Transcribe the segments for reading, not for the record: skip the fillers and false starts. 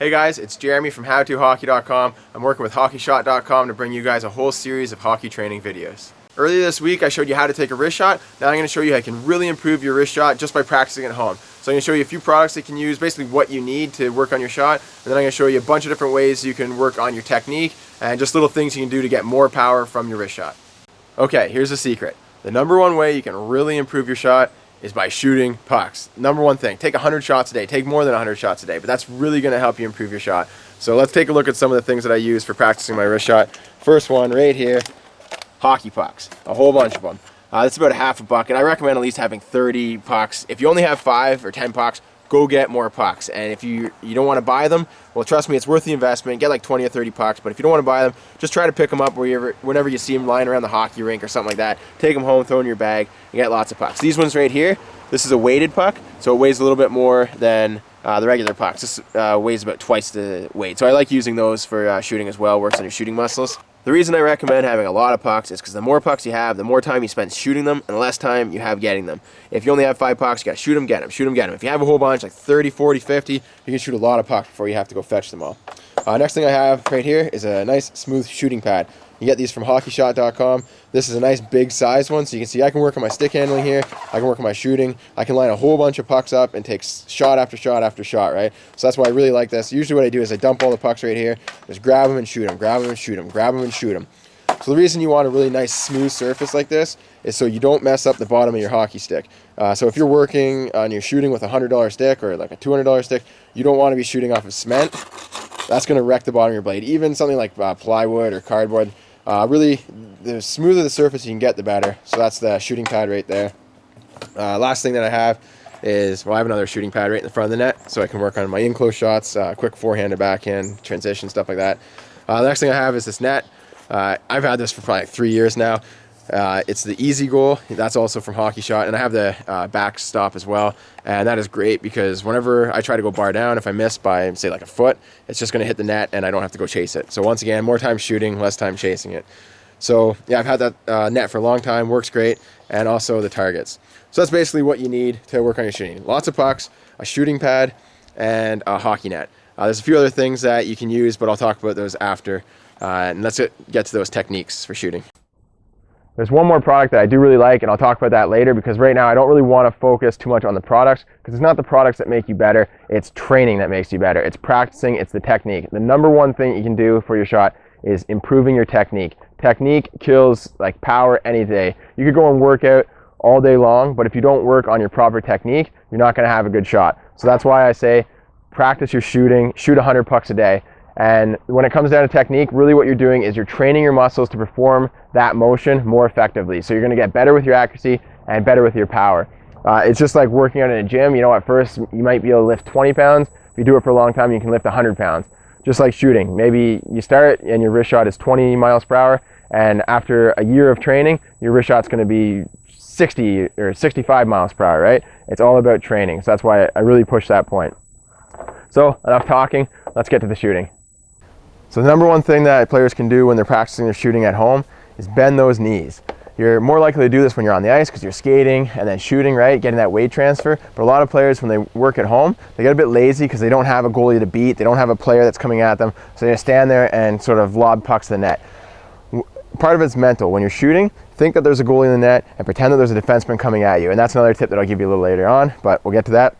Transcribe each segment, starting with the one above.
Hey guys, it's Jeremy from HowToHockey.com. I'm working with HockeyShot.com to bring you guys a whole series of hockey training videos. Earlier this week I showed you how to take a wrist shot. Now I'm going to show you how you can really improve your wrist shot just by practicing at home. So I'm going to show you a few products that you can use, basically what you need to work on your shot, and then I'm going to show you a bunch of different ways you can work on your technique and just little things you can do to get more power from your wrist shot. Okay, here's the secret. The number one way you can really improve your shot is by shooting pucks. Number one thing, take 100 shots a day. Take more than 100 shots a day, but that's really going to help you improve your shot. So let's take a look at some of the things that I use for practicing my wrist shot. First one right here, hockey pucks, a whole bunch of them. That's about a half a bucket. I recommend at least having 30 pucks. If you only have 5 or 10 pucks, go get more pucks. And if you don't want to buy them, well, trust me, it's worth the investment. Get like 20 or 30 pucks. But if you don't want to buy them, just try to pick them up whenever you see them lying around the hockey rink or something like that. Take them home, throw them in your bag, and get lots of pucks. These ones right here, this is a weighted puck, so it weighs a little bit more than the regular pucks. This weighs about twice the weight. So I like using those for shooting as well. Works on your shooting muscles. The reason I recommend having a lot of pucks is because the more pucks you have, the more time you spend shooting them and the less time you have getting them. If you only have 5 pucks, you got to shoot them, get them, shoot them, get them. If you have a whole bunch, like 30, 40, 50, you can shoot a lot of pucks before you have to go fetch them all. Next thing I have right here is a nice smooth shooting pad. You get these from HockeyShot.com. This is a nice big size one, so you can see I can work on my stick handling here, I can work on my shooting, I can line a whole bunch of pucks up and take shot after shot after shot, right? So that's why I really like this. Usually what I do is I dump all the pucks right here, just grab them and shoot them, grab them and shoot them, grab them and shoot them. So the reason you want a really nice smooth surface like this is so you don't mess up the bottom of your hockey stick. So if you're working on your shooting with a $100 stick or like a $200 stick, you don't want to be shooting off of cement. That's going to wreck the bottom of your blade. Even something like plywood or cardboard. Really, the smoother the surface you can get, the better. So that's the shooting pad right there. Last thing that I have is, well, I have another shooting pad right in the front of the net, so I can work on my in-close shots, quick forehand to backhand, transition, stuff like that. The next thing I have is this net. I've had this for probably 3 years now. It's the Easy Goal. That's also from HockeyShot, and I have the Backstop as well. And that is great because whenever I try to go bar down, if I miss by, say, like a foot, it's just going to hit the net and I don't have to go chase it. So once again, more time shooting, less time chasing it. So yeah, I've had that net for a long time, works great, and also the targets. So that's basically what you need to work on your shooting. Lots of pucks, a shooting pad, and a hockey net. There's a few other things that you can use, but I'll talk about those after. And let's get to those techniques for shooting. There's one more product that I do really like, and I'll talk about that later, because right now I don't really want to focus too much on the products, because it's not the products that make you better, it's training that makes you better. It's practicing, it's the technique. The number one thing you can do for your shot is improving your technique. Technique kills like power any day. You could go and work out all day long, but if you don't work on your proper technique, you're not going to have a good shot. So that's why I say practice your shooting, shoot 100 pucks a day. And when it comes down to technique, really what you're doing is you're training your muscles to perform that motion more effectively. So you're going to get better with your accuracy and better with your power. It's just like working out in a gym. You know, at first you might be able to lift 20 pounds. If you do it for a long time, you can lift 100 pounds. Just like shooting. Maybe you start and your wrist shot is 20 miles per hour, and after a year of training, your wrist shot's going to be 60 or 65 miles per hour, right? It's all about training. So that's why I really push that point. So enough talking, let's get to the shooting. So the number one thing that players can do when they're practicing their shooting at home is bend those knees. You're more likely to do this when you're on the ice because you're skating and then shooting, right? Getting that weight transfer. But a lot of players, when they work at home, they get a bit lazy because they don't have a goalie to beat. They don't have a player that's coming at them. So they just stand there and sort of lob pucks to the net. Part of it's mental. When you're shooting, think that there's a goalie in the net and pretend that there's a defenseman coming at you. And that's another tip that I'll give you a little later on, but we'll get to that.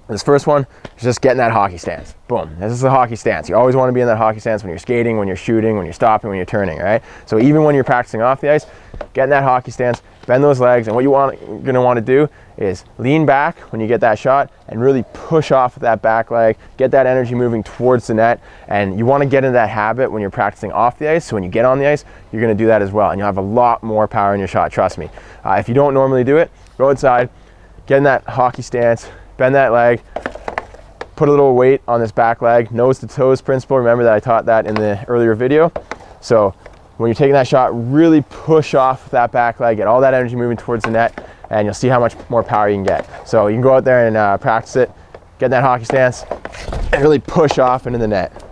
This first one is just getting that hockey stance. Boom. This is a hockey stance. You always want to be in that hockey stance when you're skating, when you're shooting, when you're stopping, when you're turning, right? So even when you're practicing off the ice, get in that hockey stance, bend those legs, and what you're going to want to do is lean back when you get that shot and really push off with that back leg, get that energy moving towards the net, and you want to get into that habit when you're practicing off the ice, so when you get on the ice, you're going to do that as well, and you'll have a lot more power in your shot, trust me. If you don't normally do it, go outside, get in that hockey stance, bend that leg, put a little weight on this back leg, nose to toes principle. Remember that I taught that in the earlier video. So when you're taking that shot, really push off that back leg, get all that energy moving towards the net, and you'll see how much more power you can get. So you can go out there and practice it, get in that hockey stance, and really push off into the net.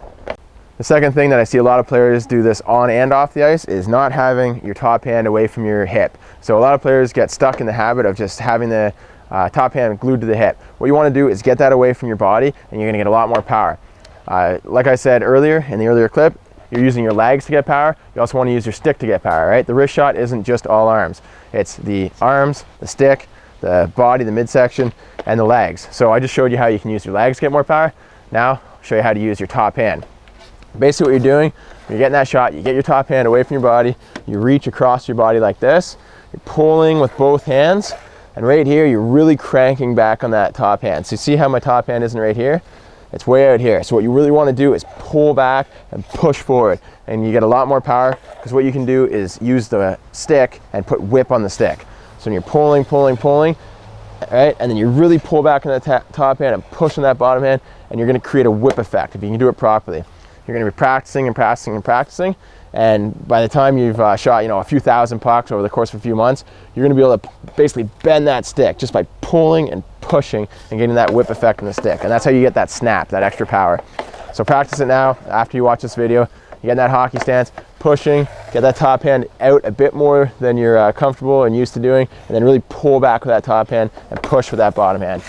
The second thing that I see a lot of players do this on and off the ice is not having your top hand away from your hip. So a lot of players get stuck in the habit of just having the top hand glued to the hip. What you want to do is get that away from your body, and you're going to get a lot more power. Like I said earlier in the earlier clip, you're using your legs to get power. You also want to use your stick to get power, right? The wrist shot isn't just all arms. It's the arms, the stick, the body, the midsection, and the legs. So I just showed you how you can use your legs to get more power. Now I'll show you how to use your top hand. Basically what you're doing, when you're getting that shot, you get your top hand away from your body, you reach across your body like this, you're pulling with both hands, and right here you're really cranking back on that top hand. So you see how my top hand isn't right here? It's way out here. So what you really want to do is pull back and push forward, and you get a lot more power, because what you can do is use the stick and put whip on the stick. So when you're pulling, right, and then you really pull back on the top hand and push on that bottom hand, and you're going to create a whip effect if you can do it properly. You're going to be practicing, and by the time you've shot, a few thousand pucks over the course of a few months, you're going to be able to basically bend that stick just by pulling and pushing and getting that whip effect on the stick. And that's how you get that snap, that extra power. So practice it now. After you watch this video, you get in that hockey stance, pushing, get that top hand out a bit more than you're comfortable and used to doing, and then really pull back with that top hand and push with that bottom hand.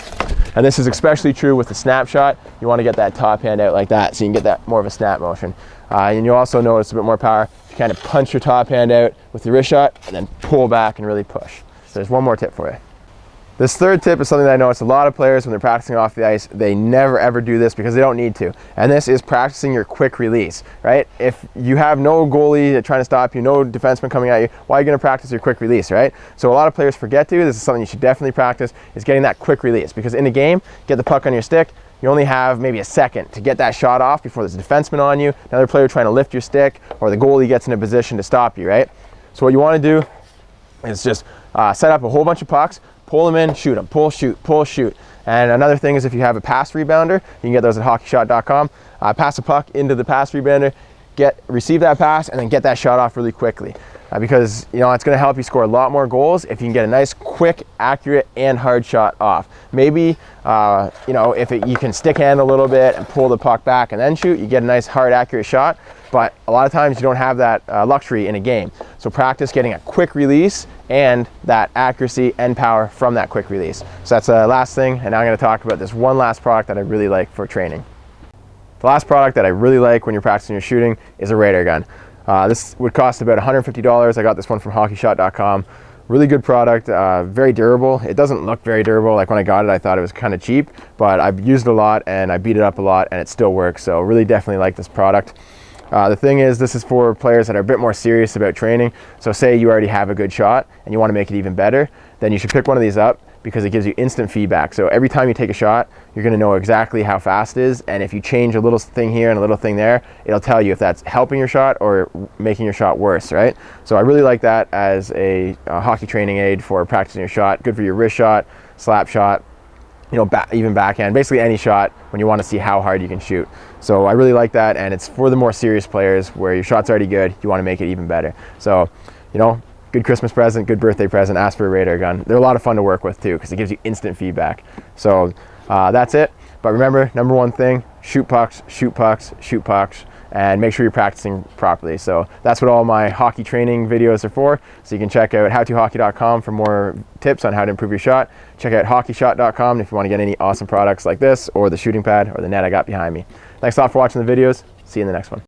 And this is especially true with the snap shot. You want to get that top hand out like that so you can get that more of a snap motion. And you'll also notice a bit more power if you kind of punch your top hand out with the wrist shot and then pull back and really push. So there's one more tip for you. This third tip is something that I notice a lot of players when they're practicing off the ice, they never ever do this because they don't need to. And this is practicing your quick release, right? If you have no goalie trying to stop you, no defenseman coming at you, why are you going to practice your quick release, right? So a lot of players forget to. This is something you should definitely practice, is getting that quick release. Because in a game, get the puck on your stick, you only have maybe a second to get that shot off before there's a defenseman on you, another player trying to lift your stick, or the goalie gets in a position to stop you, right? So what you want to do is just set up a whole bunch of pucks, pull them in, shoot them, pull, shoot. And another thing is if you have a pass rebounder, you can get those at HockeyShot.com. Pass a puck into the pass rebounder, receive that pass, and then get that shot off really quickly. Because it's going to help you score a lot more goals if you can get a nice, quick, accurate, and hard shot off. Maybe if you can stick hand a little bit and pull the puck back and then shoot, you get a nice, hard, accurate shot. But a lot of times you don't have that luxury in a game. So practice getting a quick release and that accuracy and power from that quick release. So that's the last thing, and now I'm going to talk about this one last product that I really like for training. The last product that I really like when you're practicing your shooting is a radar gun. This would cost about $150. I got this one from HockeyShot.com. Really good product, very durable. It doesn't look very durable. Like when I got it, I thought it was kind of cheap, but I've used it a lot and I beat it up a lot and it still works. So really definitely like this product. The thing is, this is for players that are a bit more serious about training. So say you already have a good shot and you want to make it even better, then you should pick one of these up because it gives you instant feedback. So every time you take a shot, you're going to know exactly how fast it is. And if you change a little thing here and a little thing there, it'll tell you if that's helping your shot or making your shot worse, right? So I really like that as a hockey training aid for practicing your shot. Good for your wrist shot, slap shot, even backhand, basically any shot when you want to see how hard you can shoot. So I really like that, and it's for the more serious players where your shot's already good, you want to make it even better. So, good Christmas present, good birthday present, ask for a radar gun. They're a lot of fun to work with too because it gives you instant feedback. So that's it. But remember, number one thing, shoot pucks, and make sure you're practicing properly. So that's what all my hockey training videos are for. So you can check out howtohockey.com for more tips on how to improve your shot. Check out HockeyShot.com if you want to get any awesome products like this or the shooting pad or the net I got behind me. Thanks a lot for watching the videos. See you in the next one.